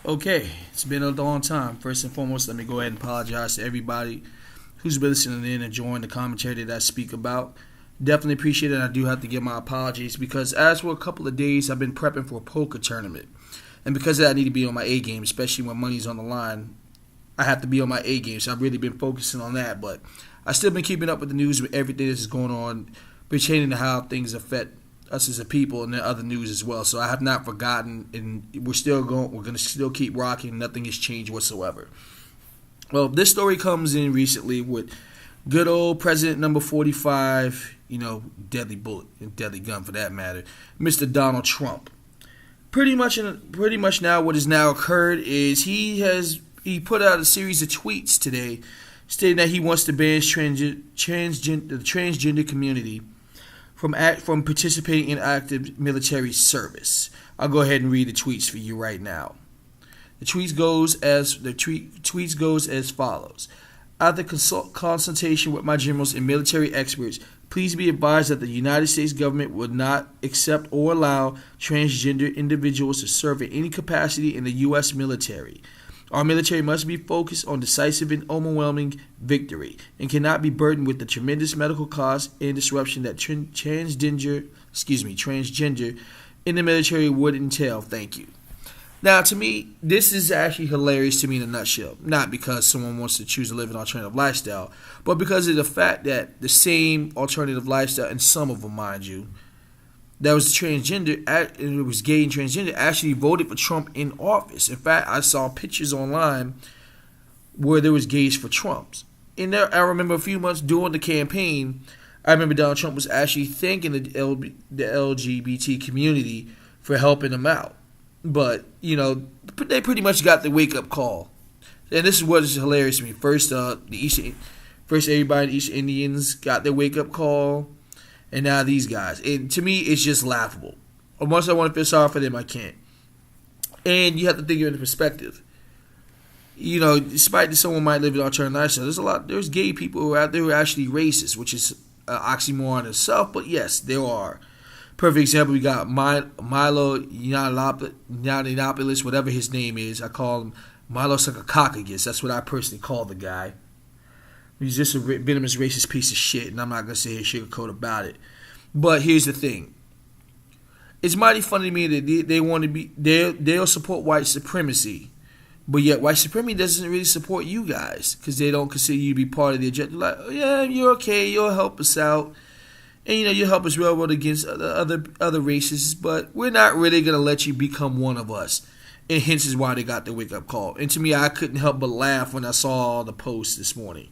Okay, it's been a long time. First and foremost, let me go ahead and apologize to everybody who's been listening in and enjoying the commentary that I speak about. Definitely appreciate it. I do have to give my apologies because as for a couple of days, I've been prepping for a poker tournament. And because of that, I need to be on my A game, especially when money's on the line. I have to be on my A game, so I've really been focusing on that. But I've still been keeping up with the news with everything that's going on pertaining to how things affect us as a people and the other news as well. So I have not forgotten, and we're going to still keep rocking. Nothing has changed whatsoever. Well, this story comes in recently with good old President number 45, deadly bullet and deadly gun for that matter, Mr. Donald Trump. Pretty much now what has now occurred is he put out a series of tweets today stating that he wants to ban the transgender community from participating in active military service. I'll go ahead and read the tweets for you right now. The tweets goes as follows. After consultation with my generals and military experts, please be advised that the United States government would not accept or allow transgender individuals to serve in any capacity in the U.S. military. Our military must be focused on decisive and overwhelming victory and cannot be burdened with the tremendous medical costs and disruption that transgender in the military would entail. Thank you. Now, to me, this is actually hilarious to me in a nutshell. Not because someone wants to choose to live an alternative lifestyle, but because of the fact that the same alternative lifestyle, and some of them, mind you, that was transgender, and it was gay and transgender, actually voted for Trump in office. In fact, I saw pictures online where there was gays for Trumps. And there, I remember a few months during the campaign, I remember Donald Trump was actually thanking the LGBT community for helping him out. But, they pretty much got the wake-up call. And this is what is hilarious to me. First, everybody in the East Indians got their wake-up call. And now these guys. And to me, it's just laughable. Or once I want to feel sorry for them, I can't. And you have to think of it in perspective. Despite that someone might live an alternative lifestyle, there's gay people who are out there who are actually racist, which is an oxymoron in itself. But yes, there are. Perfect example, we got Milo Yiannopoulos, whatever his name is. I call him Milo Sakakakis. That's what I personally call the guy. He's just a venomous racist piece of shit, and I'm not going to say a sugarcoat about it. But here's the thing. It's mighty funny to me that they want to be, they'll support white supremacy, but yet white supremacy doesn't really support you guys because they don't consider you to be part of the agenda. Like, oh, yeah, you're okay, you'll help us out. And, you'll help us railroad against other races, but we're not really going to let you become one of us. And hence is why they got the wake-up call. And to me, I couldn't help but laugh when I saw the post this morning.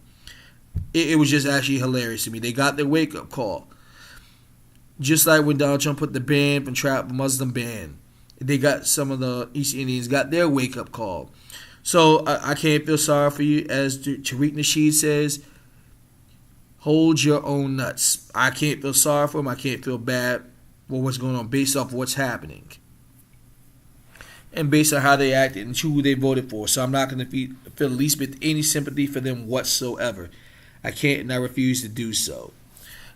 It was just actually hilarious to me. They got their wake-up call. Just like when Donald Trump put the ban from trap Muslim ban. They got some of the East Indians got their wake-up call. So I can't feel sorry for you. As Tariq Nasheed says, hold your own nuts. I can't feel sorry for them. I can't feel bad for what's going on based off of what's happening. And based on how they acted and who they voted for. So I'm not going to feel the least bit any sympathy for them whatsoever. I can't and I refuse to do so.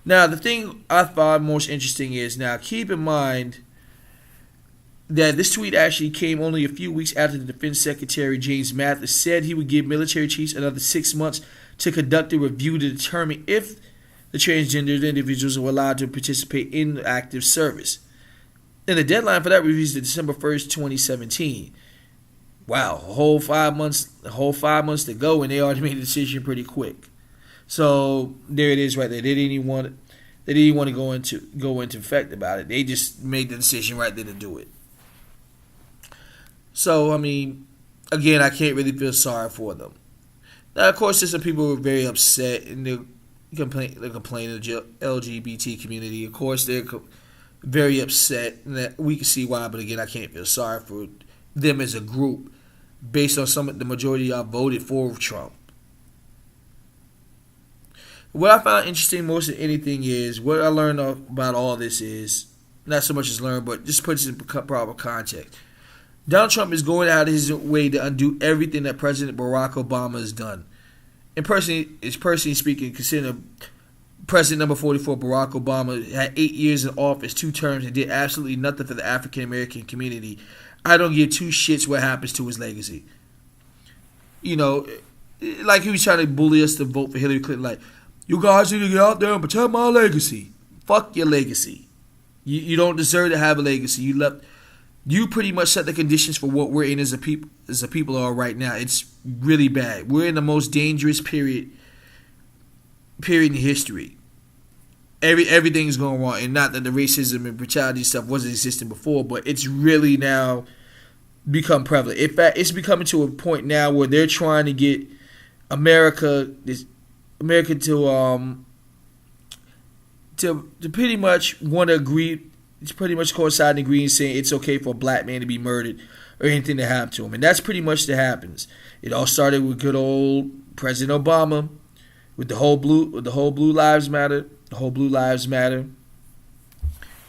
Now, the thing I find most interesting is, now keep in mind that this tweet actually came only a few weeks after the Defense Secretary James Mattis said he would give military chiefs another 6 months to conduct a review to determine if the transgender individuals were allowed to participate in active service. And the deadline for that review is December 1st, 2017. Wow, a whole 5 months to go, and they already made a decision pretty quick. So there it is, right there. They didn't even want to go into effect about it. They just made the decision right there to do it. So I mean, again, I can't really feel sorry for them. Now, of course, there's some people who are very upset and they're complaining of the LGBT community. Of course, they're very upset, and that we can see why. But again, I can't feel sorry for them as a group based on the majority of y'all voted for Trump. What I found interesting most of anything is, what I learned about all this is, not so much as learn, but just put it in proper context. Donald Trump is going out of his way to undo everything that President Barack Obama has done. And personally speaking, considering President number 44, Barack Obama, had 8 years in office, 2 terms, and did absolutely nothing for the African American community, I don't give two shits what happens to his legacy. You know, like he was trying to bully us to vote for Hillary Clinton. Like, you guys need to get out there and protect my legacy. Fuck your legacy. You don't deserve to have a legacy. You pretty much set the conditions for what we're in as a people are right now. It's really bad. We're in the most dangerous period in history. Everything's going wrong, and not that the racism and brutality stuff wasn't existing before, but it's really now become prevalent. In fact, it's becoming to a point now where they're trying to get America to pretty much want to agree, to pretty much coincide and agree in saying it's okay for a black man to be murdered or anything to happen to him, and that's pretty much what happens. It all started with good old President Obama, with the whole blue lives matter. The whole blue lives matter.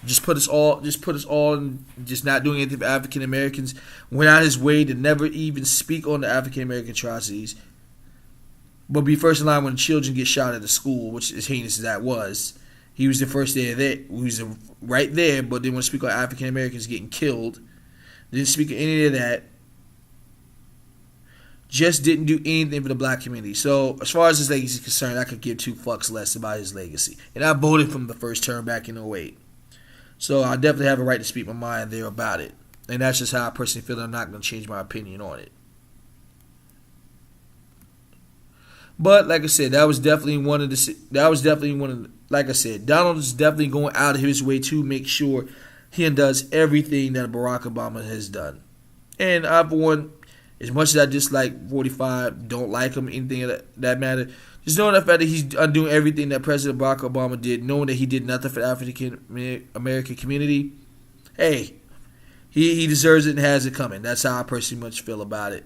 Just put us all in just not doing anything for African Americans. Went out his way to never even speak on the African American atrocities, but be first in line when children get shot at the school, which as heinous as that was. He was the first there. He was right there, but didn't want to speak on African Americans getting killed. Didn't speak of any of that. Just didn't do anything for the black community. So as far as his legacy is concerned, I could give two fucks less about his legacy. And I voted from the first term back in 2008. So I definitely have a right to speak my mind there about it. And that's just how I personally feel. I'm not going to change my opinion on it. But like I said, like I said, Donald is definitely going out of his way to make sure he does everything that Barack Obama has done. And I've won. As much as I dislike 45, don't like him, anything of that matter, just knowing the fact that he's undoing everything that President Barack Obama did, knowing that he did nothing for the African American community, hey, he deserves it and has it coming. That's how I personally much feel about it.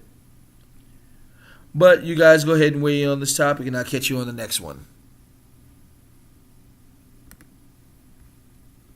But you guys go ahead and weigh in on this topic, and I'll catch you on the next one.